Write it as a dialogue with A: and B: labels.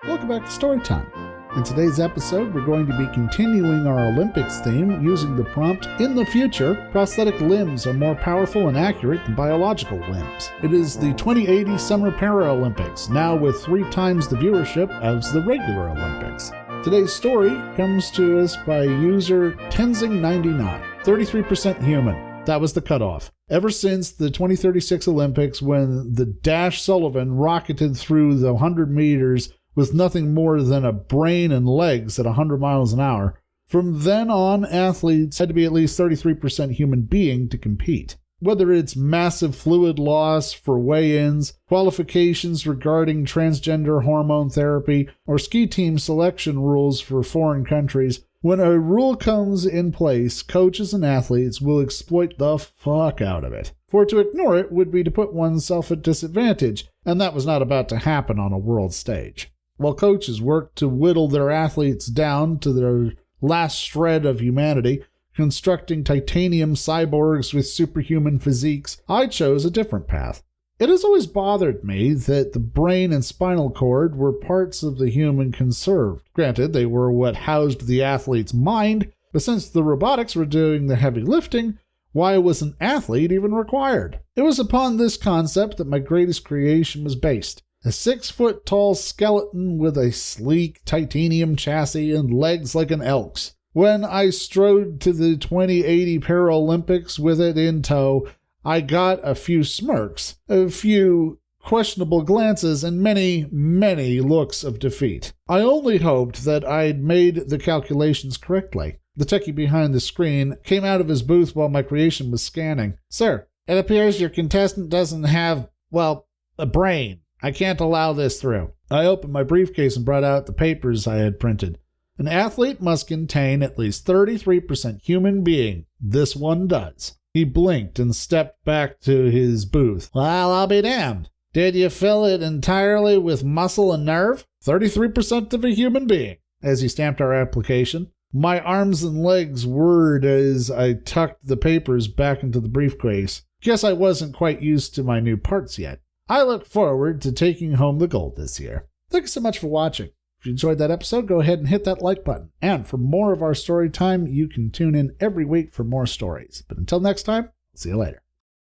A: Welcome back to Storytime. In today's episode, we're going to be continuing our Olympics theme using the prompt, "In the future, prosthetic limbs are more powerful and accurate than biological limbs." It is the 2080 Summer Paralympics, now with 3 times the viewership as the regular Olympics. Today's story comes to us by user tensing99, 33% human. That was the cutoff. Ever since the 2036 Olympics, when the Dash Sullivan rocketed through the 100 meters with nothing more than a brain and legs at 100 miles an hour, from then on, athletes had to be at least 33% human being to compete. Whether it's massive fluid loss for weigh-ins, qualifications regarding transgender hormone therapy, or ski team selection rules for foreign countries, when a rule comes in place, coaches and athletes will exploit the fuck out of it. For to ignore it would be to put oneself at disadvantage, and that was not about to happen on a world stage. While coaches work to whittle their athletes down to their last shred of humanity, constructing titanium cyborgs with superhuman physiques, I chose a different path. It has always bothered me that the brain and spinal cord were parts of the human conserved. Granted, they were what housed the athlete's mind, but since the robotics were doing the heavy lifting, why was an athlete even required? It was upon this concept that my greatest creation was based. A 6-foot-tall skeleton with a sleek titanium chassis and legs like an elk's. When I strode to the 2080 Paralympics with it in tow, I got a few smirks, a few questionable glances, and many, many looks of defeat. I only hoped that I'd made the calculations correctly. The techie behind the screen came out of his booth while my creation was scanning. "Sir, it appears your contestant doesn't have, well, a brain. I can't allow this through." I opened my briefcase and brought out the papers I had printed. An athlete must contain at least 33% human being. This one does. He blinked and stepped back to his booth. "Well, I'll be damned. Did you fill it entirely with muscle and nerve?" 33% of a human being, as he stamped our application. My arms and legs whirred as I tucked the papers back into the briefcase. Guess I wasn't quite used to my new parts yet. I look forward to taking home the gold this year. Thanks so much for watching. If you enjoyed that episode, go ahead and hit that like button. And for more of our story time, you can tune in every week for more stories. But until next time, see you later.